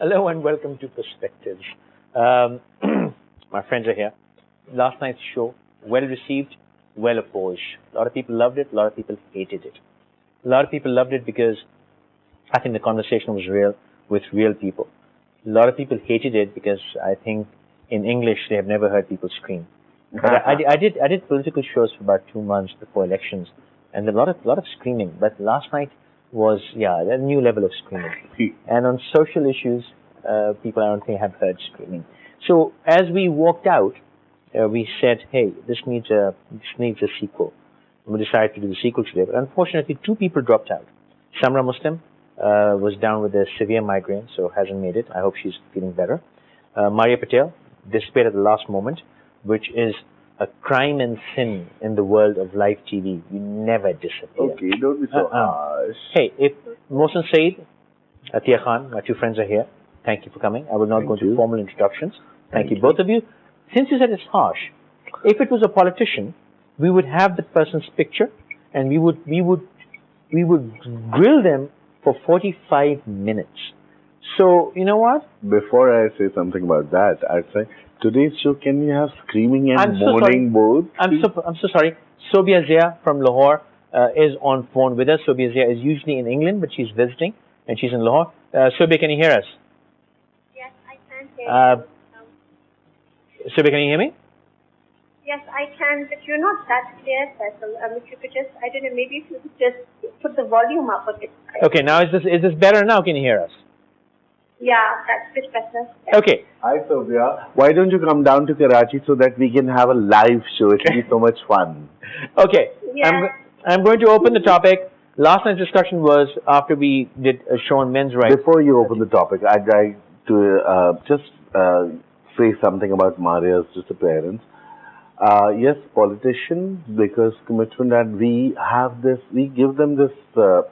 Hello and welcome to Perspectives. My friends are here. Last night's show, well received, well opposed. A lot of people loved it, a lot of people hated it. A lot of people loved it because I think the conversation was real with real people. A lot of people hated it because I think in English they have never heard people scream. But I did political shows for about 2 months before elections, and a lot of screaming. But last night was a new level of screaming. And on social issues, people I don't think have heard screaming. So as we walked out, we said, hey, this needs a sequel. And we decided to do the sequel today. But unfortunately, 2 people dropped out. Samra Muslim was down with a severe migraine, so hasn't made it. I hope she's feeling better. Maria Patel disappeared at the last moment, which is a crime and sin in the world of live TV. You never disappear. Okay, don't be so harsh. Hey, if Mohsin Sayeed, Atiya Khan, my 2 friends are here. Thank you for coming. I will not go into formal introductions. Thank you, both of you. Since you said it's harsh, if it was a politician, we would have the person's picture and we would grill them for 45 minutes. So, you know what? Before I say something about that, I'd say, today's show, can we have screaming and moaning both? I'm so sorry. Sobia Zia from Lahore is on phone with us. Sobia Zia is usually in England, but she's visiting and she's in Lahore. Sobia, can you hear us? Yes, I can hear you. Sobia, can you hear me? Yes, I can, but you're not that clear, Faisal. If you could just, I don't know, maybe if you could just put the volume up a bit. Okay, now is this better now? Can you hear us? Yeah, that's a bit better. Okay. Hi, Sobia. Why don't you come down to Karachi so that we can have a live show? It will be so much fun. Okay. Yeah. I'm going to open the topic. Last night's discussion was after we did a show on men's rights. Before you open the topic, I'd like to just say something about Maria's disappearance. Yes, politicians, because commitment, and we give them this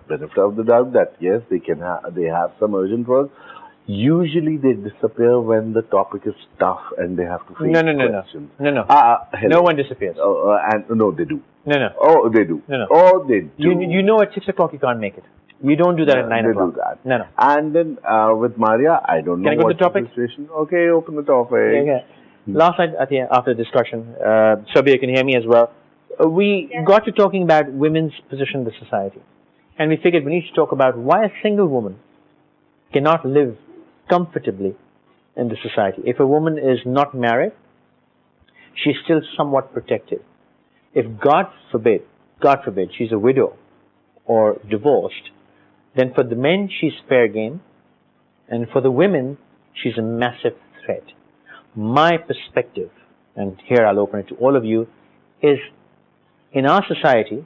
benefit of the doubt that yes, they have some urgent work. Usually they disappear when the topic is tough and they have to face questions. No. No one disappears. And no, they do. No. Oh, they do. No. Oh, they do. You know at 6 o'clock you can't make it. You don't do that at 9 o'clock. They do that. No. And then with Maria, I don't know Can I go what to the topic? Situation. Okay, open the topic. Yeah. Last night, after the discussion, Sobia can hear me as well. We got to talking about women's position in the society. And we figured we need to talk about why a single woman cannot live comfortably in the society. If a woman is not married, she's still somewhat protected. If God forbid, she's a widow or divorced, then for the men she's fair game, and for the women she's a massive threat. My perspective, and here I'll open it to all of you, is in our society,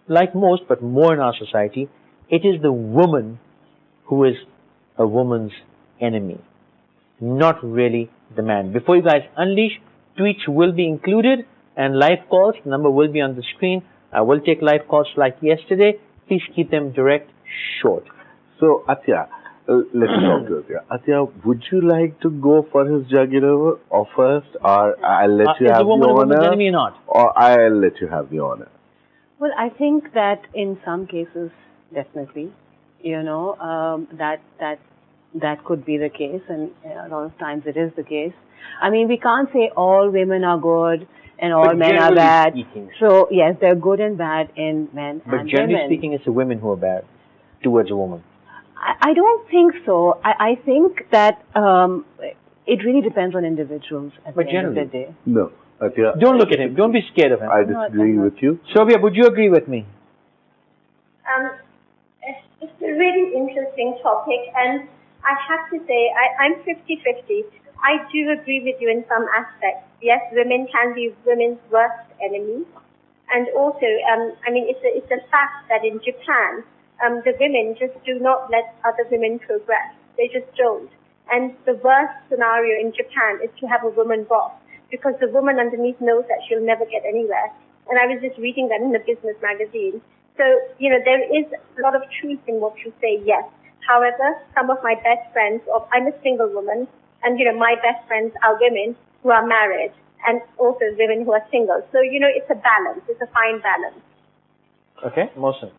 like most, but more in our society, it is the woman who is a woman's enemy, not really the man. Before you guys unleash, tweets will be included and live calls. The number will be on the screen. I will take live calls like yesterday. Please keep them direct, short. So, Atiya, let's talk to Atiya. Atiya, would you like to go for his jugular or first, or I'll let you have the honor? Is the woman a woman's enemy or not? Or I'll let you have the honor. Well, I think that in some cases, definitely, that could be the case, and a lot of times it is the case. I mean, we can't say all women are good and all men are bad. Speaking. So, yes, they're good and bad in men and women. But generally speaking, it's the women who are bad towards a woman. I don't think so. I think that it really depends on individuals at the end of the day. No. Atiya, don't look at him. Don't be scared of him. I disagree with you. Sobia, would you agree with me? It's a really interesting topic, and I have to say, I'm 50-50. I do agree with you in some aspects. Yes, women can be women's worst enemies. And also, it's a fact that in Japan, the women just do not let other women progress. They just don't. And the worst scenario in Japan is to have a woman boss, because the woman underneath knows that she'll never get anywhere. And I was just reading that in the business magazine. So, there is a lot of truth in what you say, yes. However, some of my best friends, I'm a single woman, and, my best friends are women who are married, and also women who are single. So, it's a balance. It's a fine balance. Okay, Mohsin.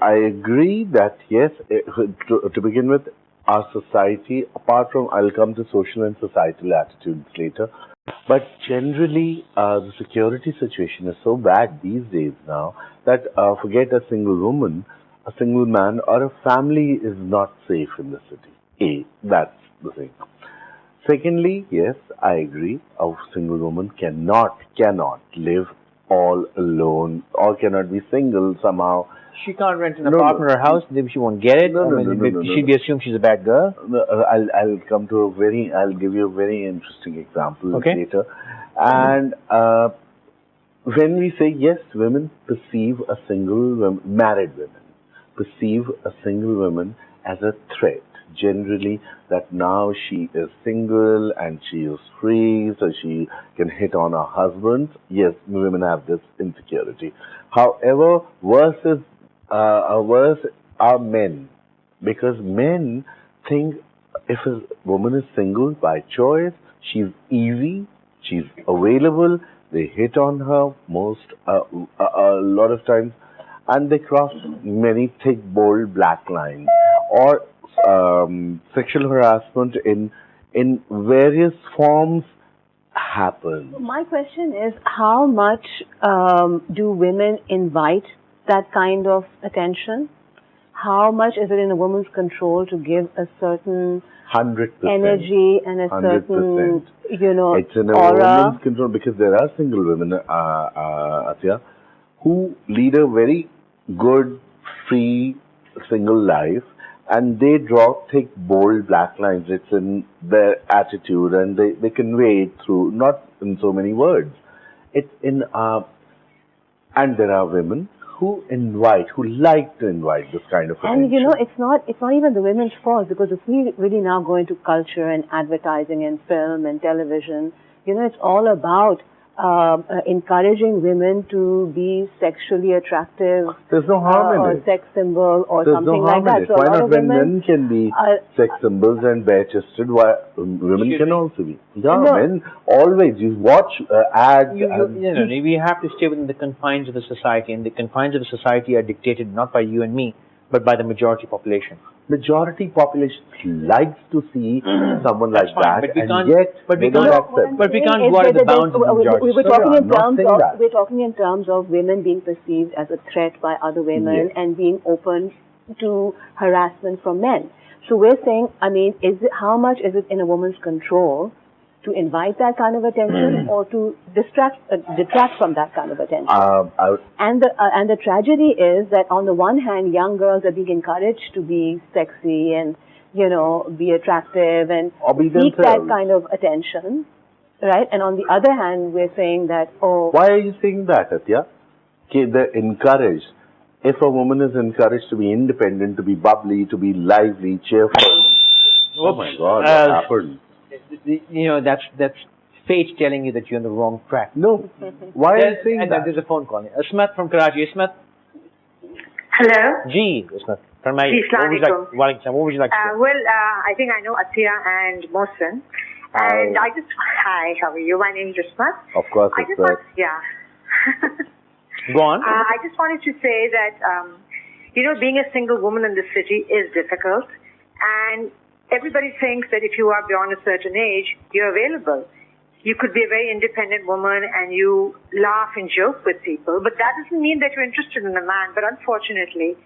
I agree that, yes, to begin with, our society, apart from, I'll come to social and societal attitudes later, but generally the security situation is so bad these days now that forget a single woman, a single man, or a family is not safe in the city. That's the thing. Secondly, yes, I agree, a single woman cannot live all alone or cannot be single somehow. She can't rent an No, apartment or a house. Maybe she won't get it. No, or no, maybe no, no, no, she'd be no. assumed she's a bad girl. I'll come to I'll give you a very interesting example Okay. later. And when we say yes, women perceive a married women perceive a single woman as a threat. Generally, that now she is single and she is free, so she can hit on her husband. Yes, women have this insecurity. However, worse are men, because men think if a woman is single by choice, she's easy, she's available. They hit on her a lot of times, and they cross many thick, bold black lines, or sexual harassment in various forms happens. My question is, how much do women invite that kind of attention? How much is it in a woman's control to give a certain 100%. energy and a 100%. certain, It's in a aura? woman's control, because there are single women, Atiya, who lead a very good, free, single life, and they draw thick, bold black lines. It's in their attitude, and they convey it through, not in so many words. It's in, and there are women who like to invite this kind of attention. And it's not even the women's fault, because if we really now go into culture and advertising and film and television, it's all about encouraging women to be sexually attractive. There's no harm in or it. sex symbol or There's something no harm like that. in it. So Why a lot not? of When women men can be sex symbols and bare-chested, why women can also be? Yeah, No. men always. You watch ads. We have to stay within the confines of the society, and the confines of the society are dictated not by you and me, but by the majority population. Majority population likes to see someone like fine, that, but we and can't- yet but we they don't can't- accept. But we can't Is go out of that the bounds of the majority. We're talking I'm not saying that. we're talking in terms of women being perceived as a threat by other women Yes. and being open to harassment from men. So we're saying, how much is it in a woman's control to invite that kind of attention or to detract from that kind of attention? And the tragedy is that on the one hand, young girls are being encouraged to be sexy and be attractive and Or be seek that themselves. kind of attention, right? And on the other hand, we're saying that Why are you saying that, Atiya? Okay, they're encouraged. If a woman is encouraged to be independent, to be bubbly, to be lively, cheerful. Oh my God, what happened? That's fate telling you that you're on the wrong track. No. Why are you saying and that? there's a phone call. Ismat from Karachi. Ismat? Hello. Ji, Ismat. Farmaiye. Ji, Assalamualaikum. What would you like to say? Well, I think I know Atiya and Mohsin. And hi, how are you? My name is Ismat. Of course, I it's just want, yeah. Go on. I just wanted to say that, being a single woman in the city is difficult. And everybody thinks that if you are beyond a certain age, you're available. You could be a very independent woman and you laugh and joke with people, but that doesn't mean that you're interested in a man. But unfortunately,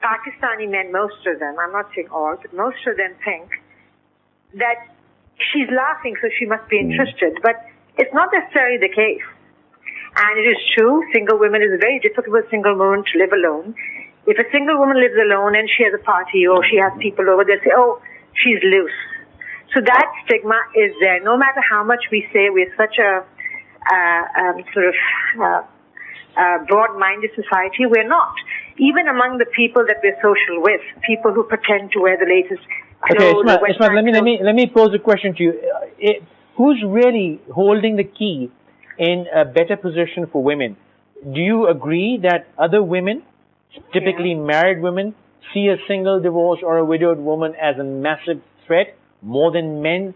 Pakistani men, most of them, I'm not saying all, but most of them think that she's laughing, so she must be interested. But it's not necessarily the case. And it is true, single women, is very difficult for a single woman to live alone. If a single woman lives alone and she has a party or she has people over, they'll say, oh, she's loose. So that stigma is there. No matter how much we say we're such a broad-minded society, we're not. Even among the people that we're social with, people who pretend to wear the latest Okay, clothes. Ismat, let me pose a question to you. Who's really holding the key in a better position for women? Do you agree that other women, typically married women, see a single, divorced, or a widowed woman as a massive threat more than men?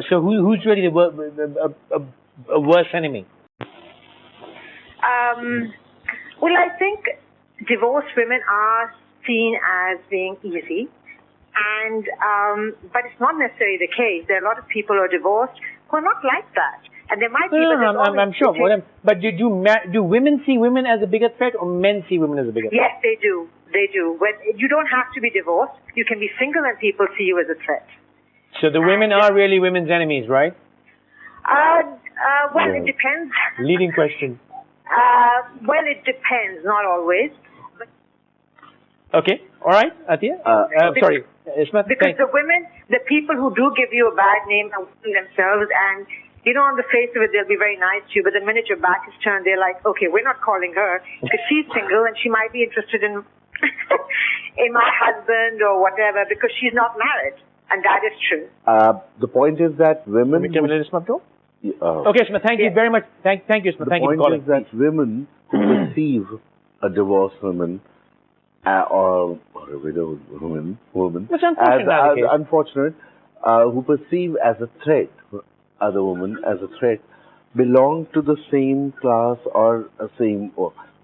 So who's really a worse enemy? Well, I think divorced women are seen as being easy. And but it's not necessarily the case. There are a lot of people who are divorced who are not like that, and there might be. I'm sure. But do women see women as a bigger threat, or men see women as a bigger threat? Yes, they do. They do. When you don't have to be divorced, you can be single, and people see you as a threat. So the women are really women's enemies, right? Well, it depends. Leading question. Well, it depends. Not always. But Okay. All right, Atiya. Sorry, Isma. because the women, the people who do give you a bad name are women themselves, and on the face of it, they'll be very nice to you, but the minute your back is turned, they're like, okay, we're not calling her because she's single and she might be interested in in my husband or whatever because she's not married, and that is true. The point is that women. Can we let Isma go? Okay, Isma. Thank you very much. Thank you, Isma. Thank you for calling. The point is that women who perceive a divorced woman or a widowed woman Which unfortunate as unfortunate, who perceive as a threat other woman as a threat, belong to the same class or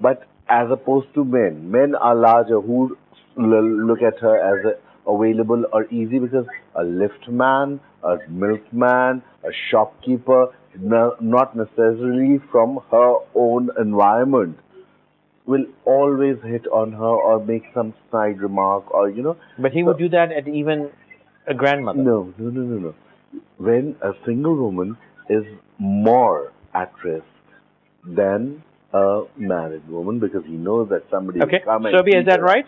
but as opposed to men. Men are larger who look at her as available or easy because a liftman, a milkman, a shopkeeper, not necessarily from her own environment, will always hit on her or make some snide remark or But he would do that at even a grandmother. No. When a single woman is more at risk than a married woman because he knows that somebody will come and Sobia, is that right?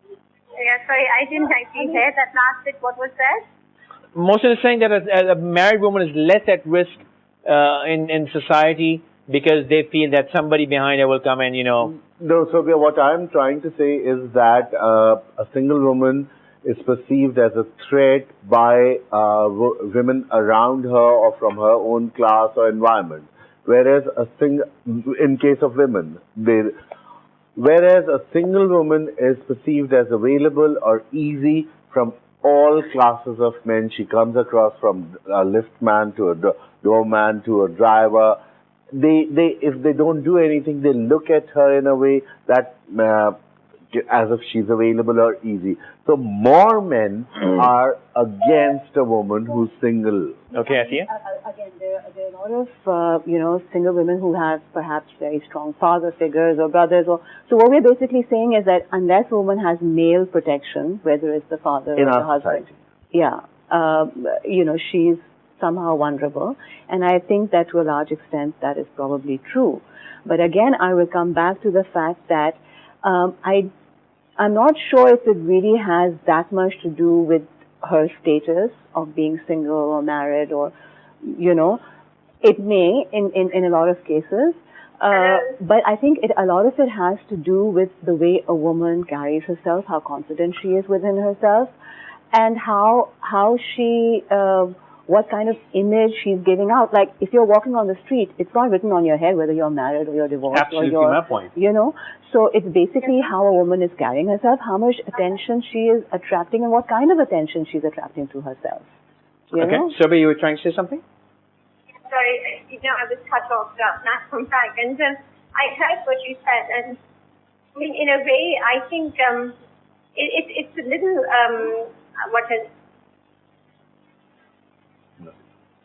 Yeah, sorry, I didn't actually hear that last bit. What was that? Mohsin is saying that a married woman is less at risk in society because they feel that somebody behind her will come and No, Sobia, what I'm trying to say is that a single woman is perceived as a threat by women around her or from her own class or environment. Whereas in case of women, whereas a single woman is perceived as available or easy from all classes of men. She comes across from a liftman to a doorman to a driver. If they don't do anything, they look at her in a way that as if she's available or easy. So more men are against a woman who's single. Okay, Atiya? Again, there are a lot of, single women who have perhaps very strong father figures or brothers. So what we're basically saying is that unless a woman has male protection, whether it's the father in or the our husband, society. she's somehow vulnerable. And I think that to a large extent that is probably true. But again, I will come back to the fact that I'm not sure if it really has that much to do with her status of being single or married or, it may in a lot of cases. But I think a lot of it has to do with the way a woman carries herself, how confident she is within herself, and how she, what kind of image she's giving out. Like, if you're walking on the street, it's not written on your head whether you're married or you're divorced. Absolutely, or you're, my point. So it's basically how a woman is carrying herself, how much attention she is attracting, and what kind of attention she's attracting to herself. You know? Sobia, you were trying to say something? Sorry, I was cut off not from back, and I heard what you said, and I mean, in a way, I think it's a little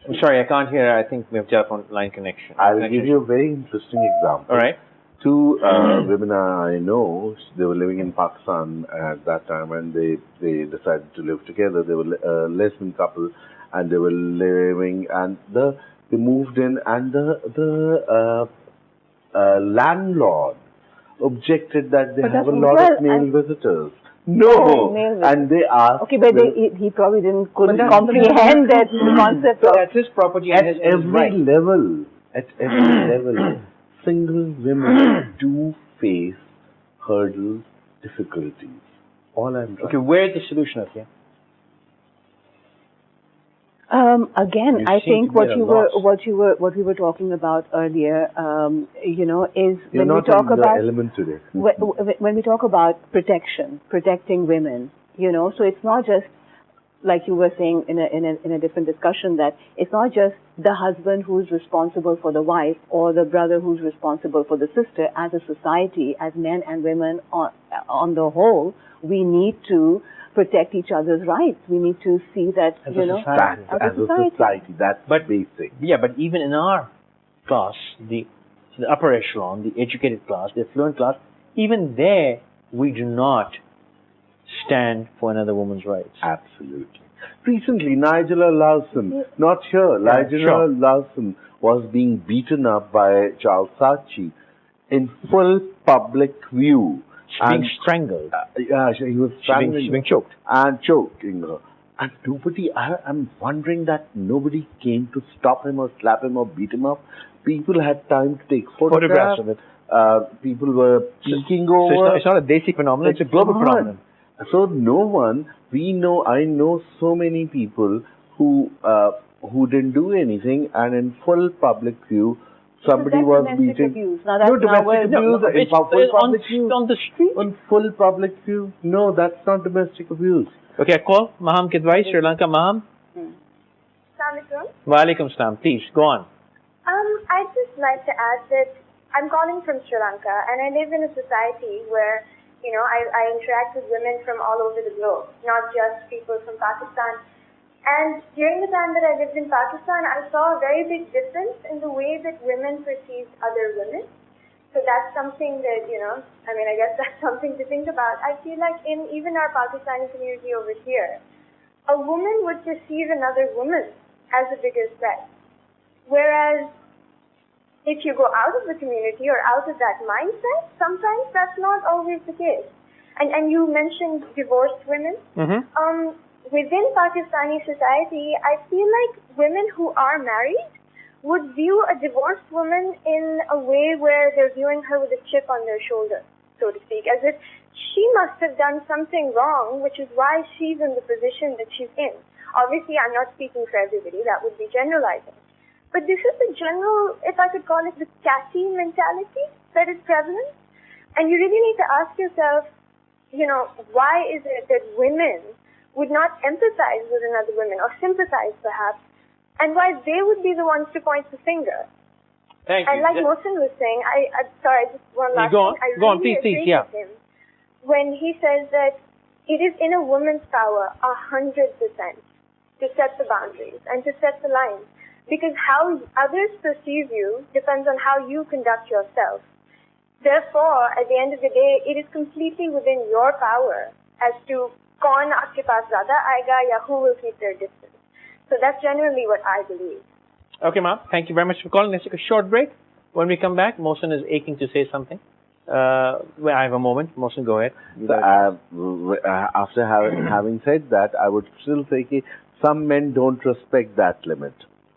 I'm sorry, I can't hear. I think we have telephone line connection. I'll give you a very interesting example. All right. Two women I know, they were living in Pakistan at that time, and they decided to live together. They were a lesbian couple, and they were living, and they moved in, and the landlord objected that they have a lot of male visitors. No, and they asked. Okay, but he probably couldn't comprehend that concept. So that's his property. At every level, single women do face hurdles, difficulties. All I'm trying. Okay, where's the solution, Atiya? Again, I think what we were talking about earlier, is You're when not we talk in the about element today. when we talk about protecting women, so it's not just like you were saying in a different discussion, that it's not just the husband who's responsible for the wife or the brother who's responsible for the sister. As a society, as men and women on the whole, we need to protect each other's rights. We need to see that, As you a know, society. As a society, that's basic. Yeah, but even in our class, the upper echelon, the educated class, the affluent class, even there, we do not stand for another woman's rights. Absolutely. Recently, Nigella Lawson, not here, Nigella Lawson was being beaten up by Charles Saatchi in full public view. She's being strangled. Yeah, he was strangling She's being choked. and choking her. And nobody, I'm wondering that nobody came to stop him or slap him or beat him up. People had time to take photographs of it. People were peeking So over. it's not a Desi phenomenon, it's a global phenomenon. So no one, I know so many people who didn't do anything, and in full public view, somebody was beating. Abuse. Now that's No domestic abuse in It's full public view. on the street. On full public view, no, that's not domestic abuse. Okay, I call Maham Kidwai, Sri Lanka. Maham. Assalamualaikum. Walaikum salam. Please, go on. I'd just like to add that I'm calling from Sri Lanka, and I live in a society where, you know, I interact with women from all over the globe, not just people from Pakistan. And during the time that I lived in Pakistan, I saw a very big difference in the way that women perceived other women. So that's something that, you know, I guess that's something to think about. I feel like in even our Pakistani community over here, a woman would perceive another woman as a bigger threat. Whereas if you go out of the community or out of that mindset, sometimes that's not always the case. And you mentioned divorced women. Mm-hmm. Within Pakistani society, I feel like women who are married would view a divorced woman in a way where they're viewing her with a chip on their shoulder, so to speak, as if she must have done something wrong, which is why she's in the position that she's in. Obviously, I'm not speaking for everybody. That would be generalizing. But this is the general, if I could call it, the catty mentality that is prevalent. And you really need to ask yourself, you know, why is it that women would not empathize with another woman or sympathize perhaps, and why they would be the ones to point the finger. Thank you. And like Mohsin was saying, I'm sorry, just one last go on. thing. I Go on, really please, agree with him when he says that it is in a woman's power 100% to set the boundaries and to set the lines. Because how others perceive you depends on how you conduct yourself. Therefore, at the end of the day, it is completely within your power as to kaun aapke paas zyada aayega ya who will keep their distance. So that's generally what I believe. Okay, ma'am. Thank you very much for calling. Let's take a short break. When we come back, Mohsin is aching to say something. Well, I have a moment. Mohsin, go ahead. After having said that, I would still say some men don't respect that limit.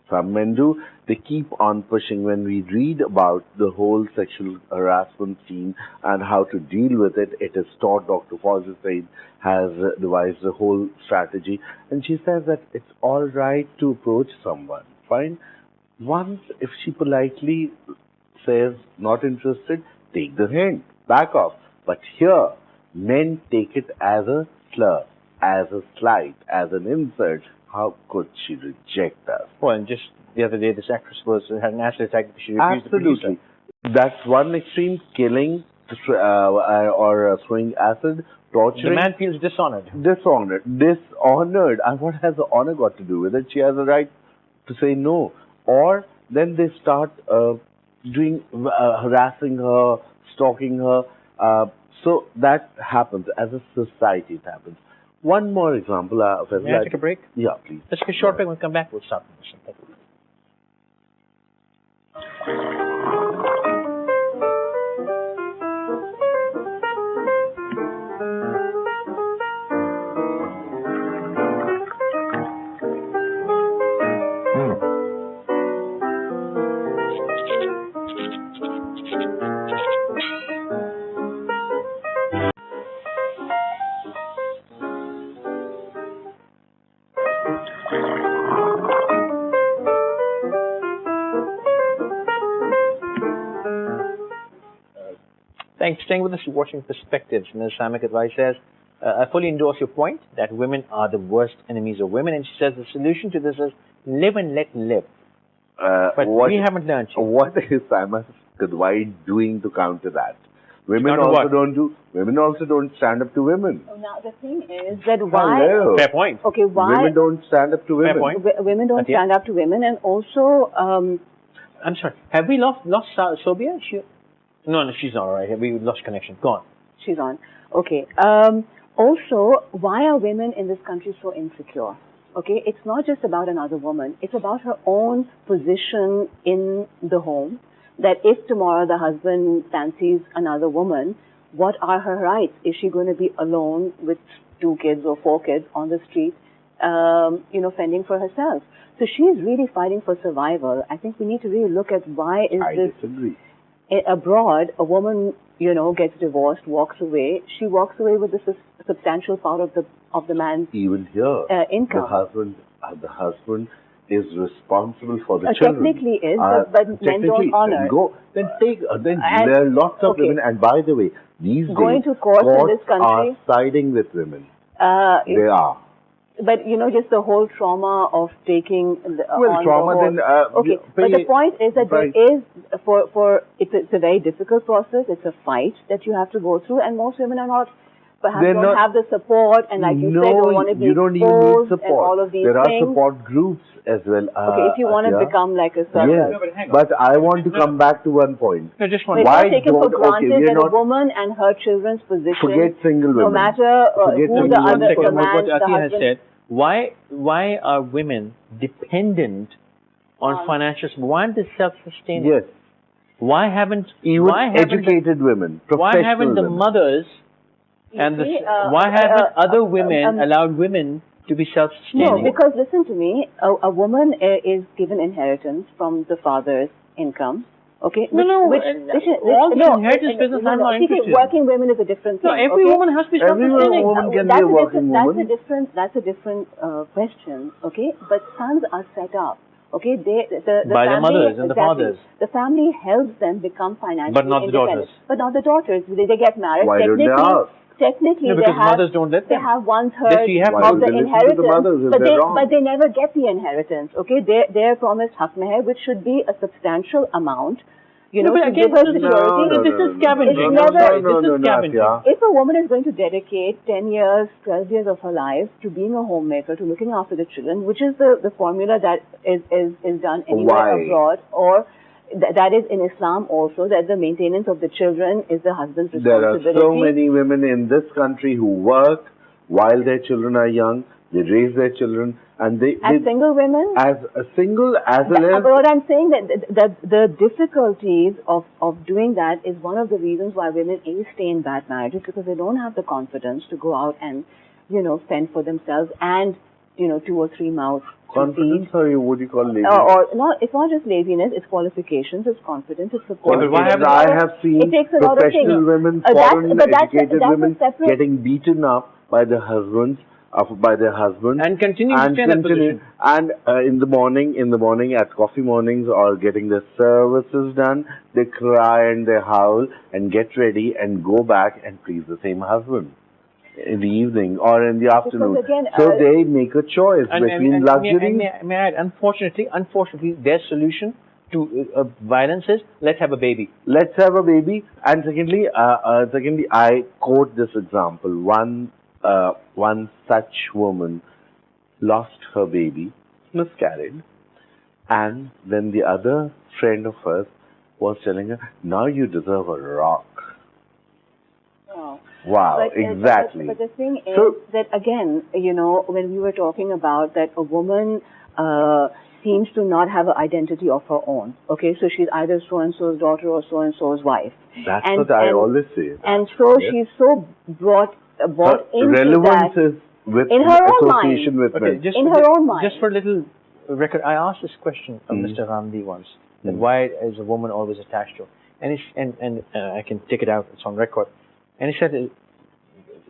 Some men do. They keep on pushing. When we read about the whole sexual harassment scene and how to deal with it, it is taught. Dr. Faisal Qureshi has devised a whole strategy. And she says that it's all right to approach someone. Fine. Once, if she politely says not interested, take the hint. Back off. But here, men take it as a slur, as a slight, as an insult. How could she reject us? Well, and just the other day, this actress had an acid attack because she refused to produce Absolutely. That's one extreme, killing or throwing acid, torturing. The man feels dishonored. Dishonored. And what has the honor got to do with it? She has a right to say no. Or then they start harassing her, stalking her. So that happens. As a society, it happens. One more example. May I take a break? Yeah, please. Let's take a short break. When we come back, we'll start with this. Thank you. Thanks for staying with us. You're watching Perspectives. And as Islamic Advice says, I fully endorse your point that women are the worst enemies of women, and she says the solution to this is live and let live. But we haven't learned yet. What is Saima Kadwai doing to counter that? Women Counter also what? don't do. Women also don't stand up to women. So now the thing is that why? Hello. Fair point. Okay, why Women don't stand up to women. Fair point. women don't Atiya? stand up to women, and also I'm sorry. Have we lost Sobia? No, she's not all right. We lost connection. Go on. she's on. Okay. Also, why are women in this country so insecure? Okay, it's not just about another woman. It's about her own position in the home. That if tomorrow the husband fancies another woman, what are her rights? Is she going to be alone with 2 kids or 4 kids on the street, fending for herself? So she's really fighting for survival. I think we need to really look at why is I this disagree. abroad, a woman, gets divorced, walks away. She walks away with a substantial part of the man's Even here, income. the husband is responsible for the children. Technically is, but men don't honor. Then there are lots of women, and by the way, these Going days, to court in this country- are siding with women. They are. But just the whole trauma of taking on trauma. the whole, Then okay. But the point is that there is it's a very difficult process. It's a fight that you have to go through, and most women are not. Perhaps don't have the support, and like you said, don't want to be you don't even need exposed support. and all of these there are things. support groups as well. Okay, if you want to become like a circle. Yes, No, but hang on. but I want to come back to one point. No, just So one. it's Why not taken for don't- granted okay, we are that a not- woman and her children's position, Forget single no women. matter Forget who single the women. other, One the second, man, what the Atiya has husband. said. Why are women dependent on financial support? Why aren't they self-sustaining? Yes, Why haven't even why haven't educated women, the, why professional haven't the women. mothers and You see, why haven't other women allowed women to be No, self-sustaining? because listen to me, a woman is given inheritance from the father's income. Okay? No, which, all this inheritance business, I'm not see, interested in. working women is a different thing. No, every okay? woman has to be Every self-sustaining. woman can be That's a a working different, woman. That's a different question. Okay? But sons are set up. Okay, the By the family, mothers and the exactly. fathers. The family helps them become financially But not the independent. daughters. But not the daughters. They get married. Why don't they ask? Technically, No, they because have, mothers don't let they them. have 1/3 Yes, you have Why of don't the they listen to inheritance, the mothers if but they're they wrong? but they never get the inheritance. Okay, they're promised haq meher, which should be a substantial amount. No, but To again, give her no, security. this is scavenging. It's I'm never- sorry, this is scavenging. Atiya. If a woman is going to dedicate 10 years, 12 years of her life to being a homemaker, to looking after the children, which is the formula that is done anywhere Why? abroad, or that is in Islam also, that the maintenance of the children is the husband's There are responsibility. so many women in this country who work while their children are young. They raise their children, and they As single women, as a single as well as but what I'm saying that the difficulties of doing that is one of the reasons why women stay in bad marriages, because they don't have the confidence to go out and fend for themselves and 2 or 3 mouths to confidence, feed. or what do you call lazy? Or not, it's not just laziness, it's qualifications, it's confidence, it's support. Yeah, but why haven't- I have seen It takes a lot of professional things. women, That's- foreign but that's educated a women separate- getting beaten up by their husbands, And continue to stay in that position. And in the morning at coffee mornings or getting their services done, they cry and they howl and get ready and go back and please the same husband in the evening or in the afternoon. again, so they make a choice between luxury. May I add, unfortunately, their solution to violence is let's have a baby. Let's have a baby. And secondly, I quote this example. One such woman lost her baby, miscarried, and then the other friend of hers was telling her, "Now you deserve a rock." Oh. Wow, But, exactly. But the thing is So- that, again, when we were talking about that a woman seems to not have an identity of her own. Okay, so she's either so-and-so's daughter or so-and-so's wife. That's what I always say. And so Yes. she's so bought Her into relevance that. is with in her own association mind. with Okay, men. just In for her the- own mind. Just for a little record, I asked this question of Mr. Ramdi once. That why is a woman always attached to? And I can take it out. It's on record. And he said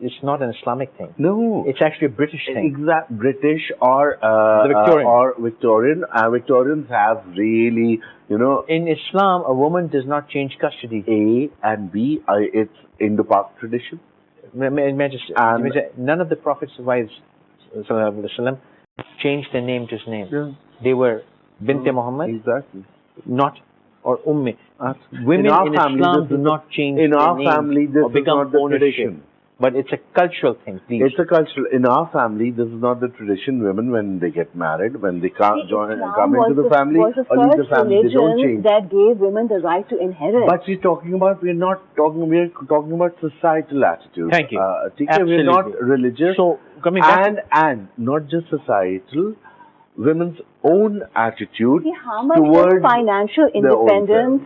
it's not an Islamic thing. No, It's actually a British thing. exact British or The Victorian. or Victorian. Victorians have really, In Islam, a woman does not change custody. A and B. It's Indo-Pak tradition. may I just, And- may I say, none of the Prophet's wives sallallahu alaihi wasallam, changed their name to his name. Yeah. They were Binte Muhammad, Exactly. not or Umme. Absolutely. Women our in family, Islam this do is not change in their our name family, this or is become not the ownership. tradition. But it's a cultural thing, please. It's a cultural. In our family, this is not the tradition. Women, when they get married, when they come Islam into the family was the or leave the first family, they don't religion change. that gave women the right to inherit. But we're talking about. We're talking about societal attitude. Thank you. We're not Absolutely. religious. So, coming back and not just societal, women's own attitude See, how much towards does financial their own independence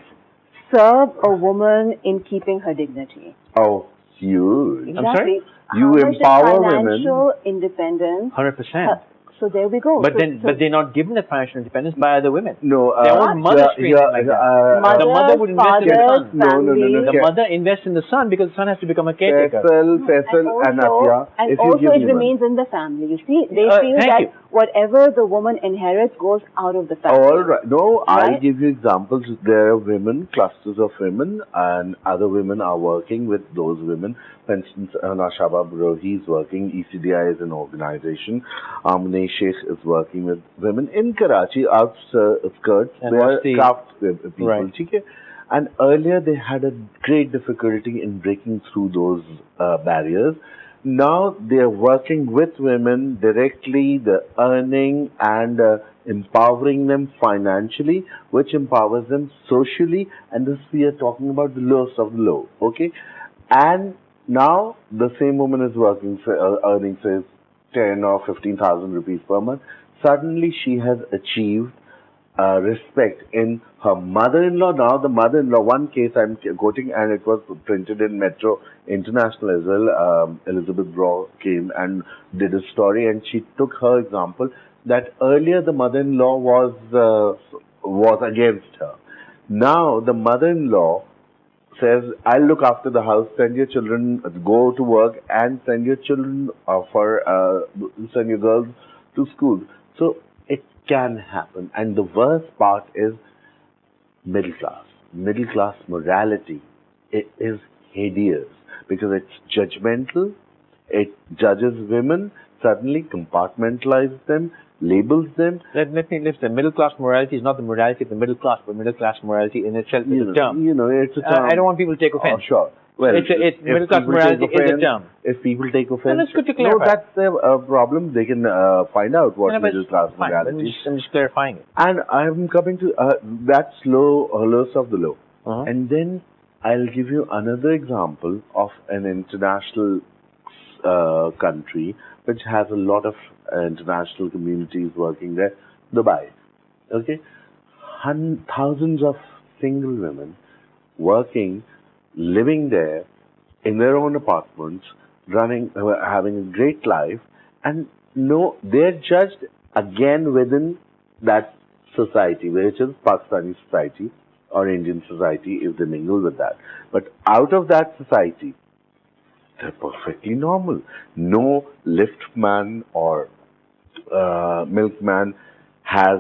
serve a woman in keeping her dignity? Oh, huge. I'm sorry? You How much empower does women. financial independence? 100%. So there we go. But So- then, so but they're not given that financial independence by other women. No, Their own mothers treat them like that. The mother would invest in the father's son. No. family. The mother invests in the son because the son has to become a caretaker. Faisal and Atiya, and if you also give it me remains in the family. You see, they feel thank that you. whatever the woman inherits goes out of the family. All right. No, I'll Right? give you examples. There are women, clusters of women, and other women are working with those women. For instance, Nashaba Brohi is working. ECDI is an organization. Amne Sheikh is working with women in Karachi, outskirts, And where what's the- craft people. Right. Okay? And earlier they had a great difficulty in breaking through those barriers. Now they are working with women directly, they're earning and empowering them financially, which empowers them socially, and this we are talking about the lowest of the low, okay? And now the same woman is working, earning say 10 or 15,000 rupees per month. Suddenly she has achieved respect in her mother-in-law. Now the mother-in-law, one case I'm quoting, and it was printed in Metro International as well. Elizabeth Braw came and did a story, and she took her example that earlier the mother-in-law was against her. Now the mother-in-law says, I'll look after the house, send your children, go to work, and send your children send your girls to school. So it can happen. And the worst part is middle class. Middle class morality. It is hideous because it's judgmental. It judges women, suddenly compartmentalizes them, labels them. Let me lift the middle class morality is not the morality of the middle class, but middle class morality in itself is a term. It's a term. I don't want people to take offense. Oh, sure. Well, It's middle class people morality take is a offense- term. If people take offense, that's good to no, clarify. that's their problem. They can find out what No, but middle class fine. morality is. I'm just clarifying it. And I'm coming to that's lowest of the low. Uh-huh. And then I'll give you another example of an international country which has a lot of international communities working there, Dubai. Okay, thousands of single women working, living there in their own apartments, having a great life, and no, they're judged again within that society, which is Pakistani society or Indian society, if they mingle with that. But out of that society, they're perfectly normal. No liftman or milkman has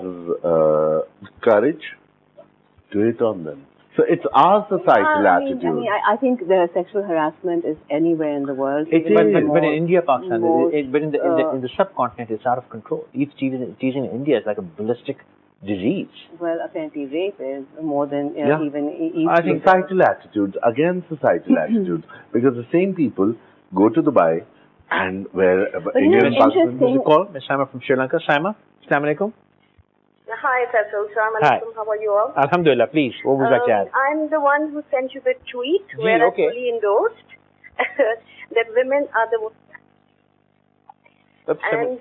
courage to hit on them. So it's our societal attitude. I think the sexual harassment is anywhere in the world. It Even is. But in India, Pakistan, most, but in the subcontinent, it's out of control. Teasing in India is like a ballistic disease. well, apparently rape is more than Yeah. even. I think societal attitudes, again societal attitudes, because the same people go to Dubai and where Indian it's Pakistan. interesting. There's a call, Ms. Saima from Sri Lanka. Saima, Assalamu alaikum. Hi, Faisal. Hi. How are you all? Alhamdulillah, please. What would you like to add? I'm the one who sent you the tweet Gee, where okay. I fully endorsed that women are the and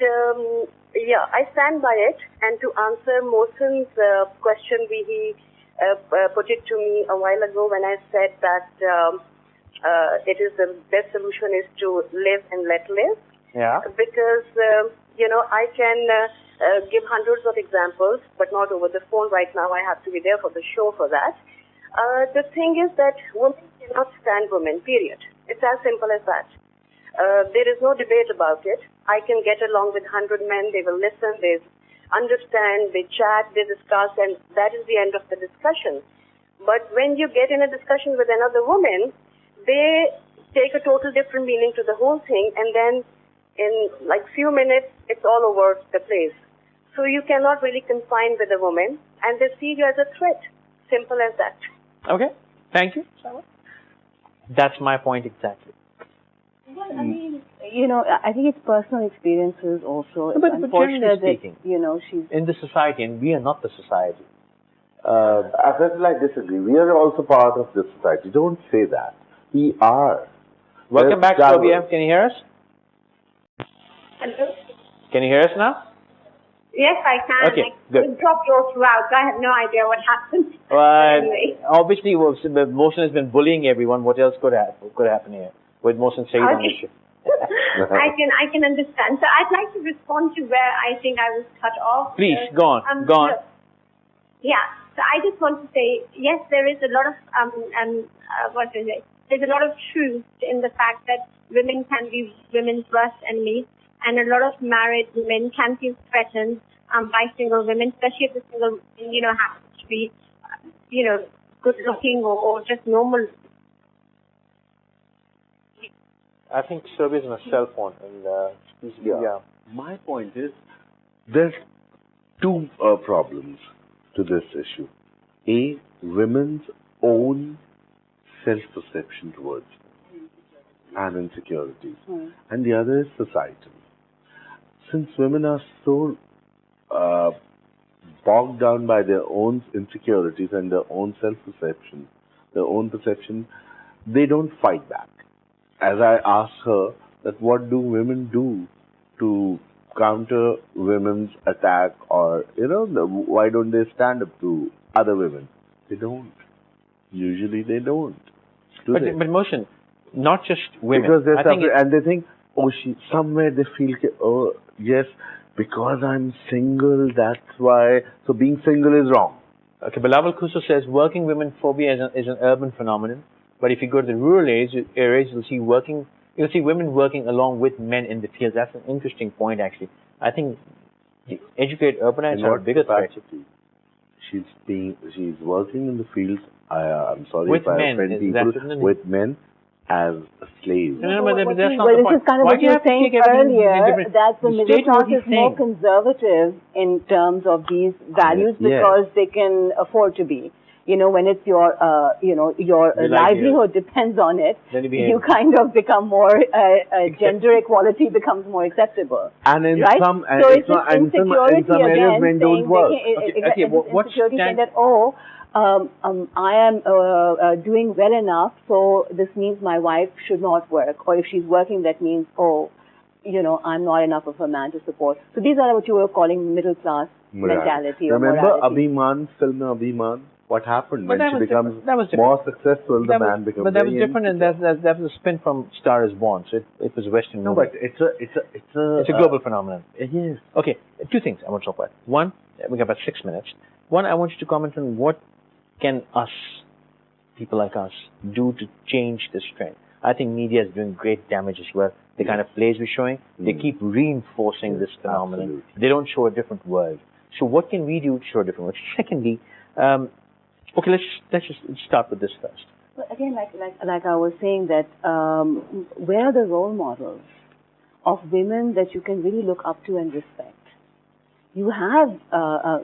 yeah, I stand by it. And to answer Mohsin's question, he put it to me a while ago when I said that it is the best solution is to live and let live. Yeah. Because I can give hundreds of examples, but not over the phone right now. I have to be there for the show for that. The thing is that women cannot stand women, period. It's as simple as that. There is no debate about it. I can get along with 100 men. They will listen, they understand, they chat, they discuss, and that is the end of the discussion. But when you get in a discussion with another woman, they take a total different meaning to the whole thing, and then in like few minutes, it's all over the place. So you cannot really confine with a woman, and they see you as a threat. Simple as that. Okay, thank you. That's my point exactly. Well, I mean, you know, I think it's personal experiences also. But It's generally unfortunate that, speaking, you know, she's... in the society, and we are not the society. I disagree. We are also part of this society. Don't say that. We are. Welcome back, Travel. Sobia. Can you hear us? Hello? Can you hear us now? Yes, I can. Okay, I good. dropped you all throughout, so I have no idea what happened. Anyway. Obviously, Mohsin has been bullying everyone. What else could happen here with Mohsin Sayeed on the Okay. show? I can understand. So I'd like to respond to where I think I was cut off. Please, go on. Go on. so- yeah. So I just want to say, yes, there is a lot of there's a lot of truth in the fact that women can be women's worst enemy, and a lot of married women can feel threatened by single women, especially if the single, happens to be, good looking or just normal. I think Sobia's on a cell phone, and yeah. My point is, there's two problems to this issue. A, women's own self-perception towards and insecurities. And the other is societal. Since women are so bogged down by their own insecurities and their own self-perception, their own perception, they don't fight back. As I asked her, that what do women do to counter women's attack, or why don't they stand up to other women? They don't. Usually they don't. But Mohsin, not just women. Because they're I think suffering, and they think, somewhere they feel, yes, because I'm single, that's why. So being single is wrong. Okay, Bilawal Kuso says working women phobia is an urban phenomenon. But if you go to the rural areas, you'll see women working along with men in the fields. That's an interesting point, actually. I think the educated urbanites are a bigger threat. She's working in the fields. I'm sorry With if I men, offend people. With men as slaves. No, but that's not Well, the this point. is kind of Why what do you you were have to saying take everything earlier, different? that the middle State what class is he's more saying. conservative in terms of these values Yes. because they can afford to be. When it's your livelihood depends on it, Then you behave. you kind of become more, gender equality becomes more acceptable. And in right? some, so it's just insecurity in some areas, again, men don't saying work. Atiya, what insecurity saying stand- that, I am doing well enough, so this means my wife should not work. Or if she's working, that means, I'm not enough of a man to support. So these are what you were calling middle class mentality or Remember morality. Abhiman, film Abhiman? What happened But when she becomes more successful, the man becomes But that was very different, and insecure. that was a spin from Star is Born, so it was Western No, movie. but it's a global phenomenon. Yes. Okay, two things I want to talk about. One, we got about 6 minutes. One, I want you to comment on what can us, people like us, do to change this trend. I think media is doing great damage as well. The kind of plays we're showing, they keep reinforcing this phenomenon. Absolutely. They don't show a different world. So what can we do to show a different world? Secondly, okay, let's just start with this first. But again, like I was saying that, where are the role models of women that you can really look up to and respect? You have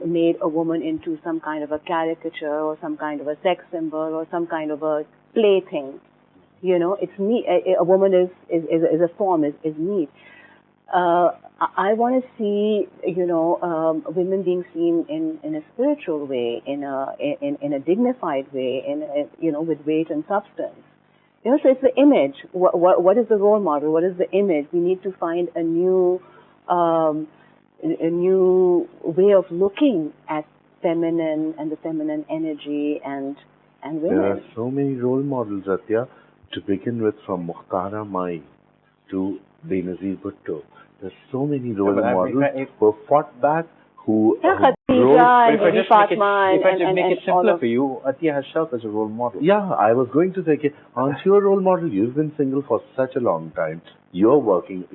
made a woman into some kind of a caricature or some kind of a sex symbol or some kind of a plaything. It's neat. A woman is a form, is neat. I want to see, women being seen in a spiritual way, in a dignified way, with weight and substance. So it's the image. What is the role model? What is the image? We need to find a new way of looking at feminine and the feminine energy and women. There are so many role models, Atiya, to begin with, from Mukhtara Mai to Benazir Bhutto. There's so many role models who fought back, who Khadija If and I Bibi just Fatma make it and all simpler of... for you, Atiya herself is a role model. Yeah, I was going to say, aren't you a role model? You've been single for such a long time. You're a working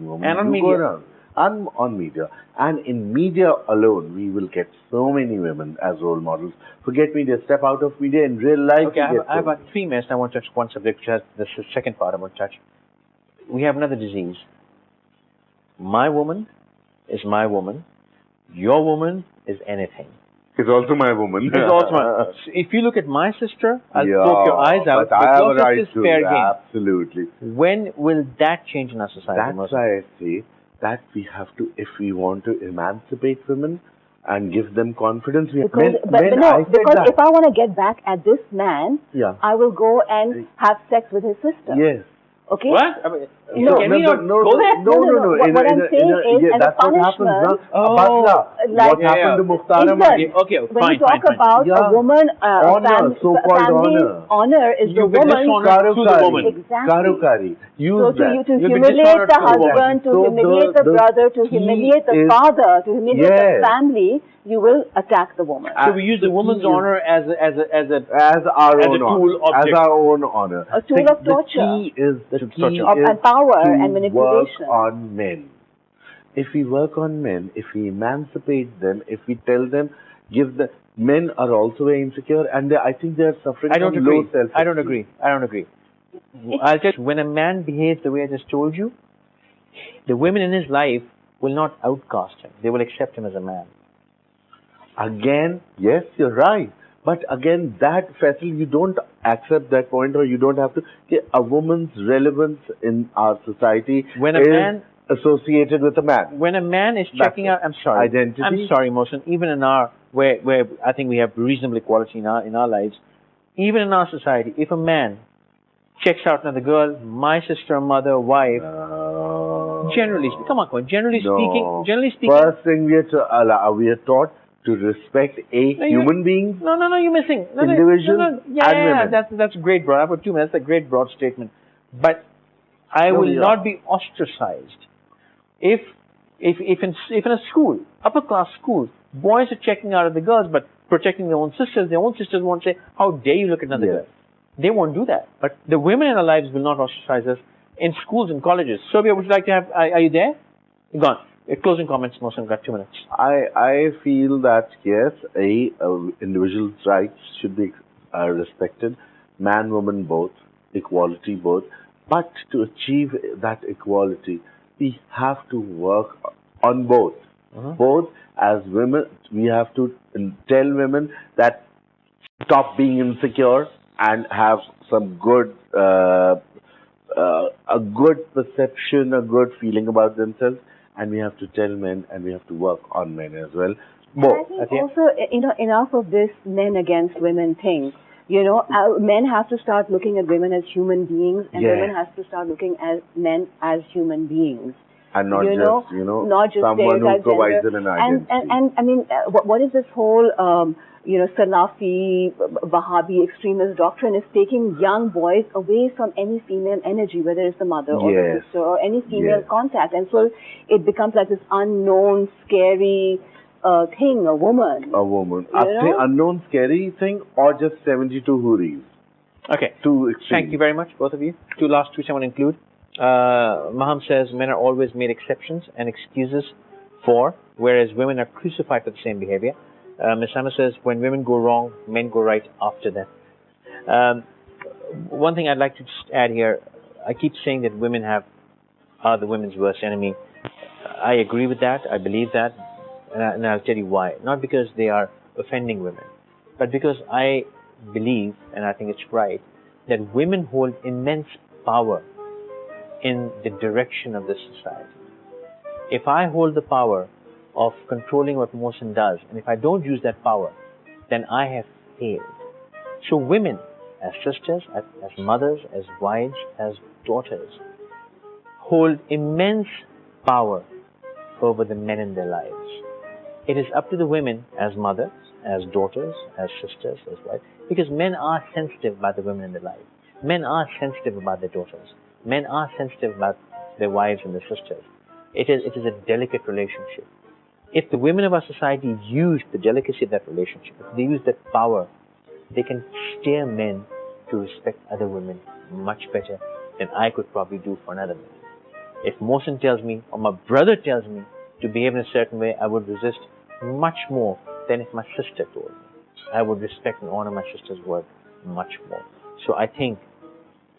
woman. And on you media. go around. on media. And in media alone, we will get so many women as role models. Forget media, step out of media in real life. Okay, I have about 3 minutes. I want to touch one subject, which has the second part I want to touch. We have another disease. My woman is my woman. Your woman is anything. It's also my woman. It's also my. If you look at my sister, I'll poke your eyes out. But I have a your right sister's to fair game. Absolutely. When will that change in our society? That's why I say that we have to, if we want to emancipate women and give them confidence, because if I want to get back at this man, I will go and have sex with his sister. Yes. Okay? What? No. What I'm saying is, as a punishment, what happened to Mukhtar Ahmad? Okay, when you talk about a woman, family honor is the woman. Exactly. Karukari. So to humiliate the husband, to humiliate the brother, to humiliate the father, to humiliate the family, you will attack the woman. So we use the woman's honor as our own tool honor. As our own honor. A tool of torture. The key is of power to and manipulation. Work on men. If we work on men, if we emancipate them, if we tell them, men are also very insecure, and I think they are suffering from low self-esteem. I don't agree. I'll tell you, when a man behaves the way I just told you, the women in his life will not outcast him. They will accept him as a man. Again, yes, you're right. But again, Faisal, you don't accept that point, or you don't have to. A woman's relevance in our society is associated with a man. When a man is checking out, identity. I'm sorry, Mohsin. Even in our where I think we have reasonable equality in our lives, even in our society, if a man checks out another girl, my sister, mother, wife, generally speaking, first thing we are taught to respect human beings. No, you're missing. Individuals and women. That's great, broad. I put 2 minutes. That's a great broad statement. But I will not be ostracized if in a school, upper class school, boys are checking out of the girls, but protecting their own sisters. Their own sisters won't say, "How dare you look at another girl?" They won't do that. But the women in our lives will not ostracize us in schools and colleges. Sobia, would you like to have? Are you there? You're gone. Closing comments, Mohsin. Got 2 minutes. I feel that yes, individual's rights should be respected, man, woman both, equality both. But to achieve that equality, we have to work on both. Both as women, we have to tell women that stop being insecure and have some good, a good perception, a good feeling about themselves. And we have to tell men, and we have to work on men as well. Both. I think also, enough of this men against women thing. Men have to start looking at women as human beings, and women have to start looking at men as human beings. And not just someone who provides them an identity. And I mean, what is this whole, Salafi, Wahhabi extremist doctrine is taking young boys away from any female energy, whether it's the mother or the sister or any female contact. And so it becomes like this unknown, scary thing, a woman. A woman. Unknown, scary thing, or just 72 houris. Okay. Two extremes. Thank you very much, both of you. 2 last tweets I want to include. Maham says men are always made exceptions and excuses for, whereas women are crucified for the same behavior. Ms. Hammer says when women go wrong, men go right after them. One thing I'd like to just add here, I keep saying that women are the women's worst enemy. I agree with that. I believe that, and I'll tell you why. Not because they are offending women, but because I believe, and I think it's right, that women hold immense power in the direction of this society. If I hold the power of controlling what Mohsin does, and if I don't use that power, then I have failed. So women, as sisters, as mothers, as wives, as daughters, hold immense power over the men in their lives. It is up to the women as mothers, as daughters, as sisters, as wives, because men are sensitive about the women in their life. Men are sensitive about their daughters. Men are sensitive about their wives and their sisters. It is a delicate relationship. If the women of our society use the delicacy of that relationship, if they use that power, they can steer men to respect other women much better than I could probably do for another man. If Mohsin tells me or my brother tells me to behave in a certain way, I would resist much more than if my sister told me. I would respect and honor my sister's word much more. So I think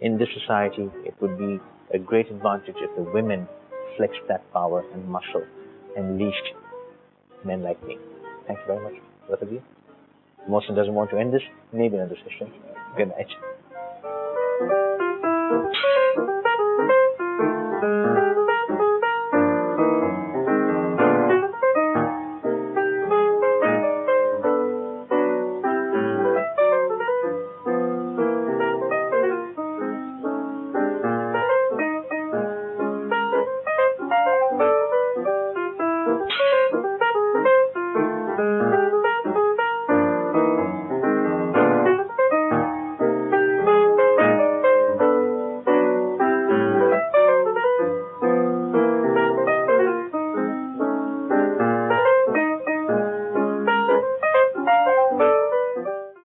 in this society, it would be a great advantage if the women flexed that power and muscle and leashed men like me. Thank you very much, both of you. Mohsin doesn't want to end this. Maybe another session. Good night.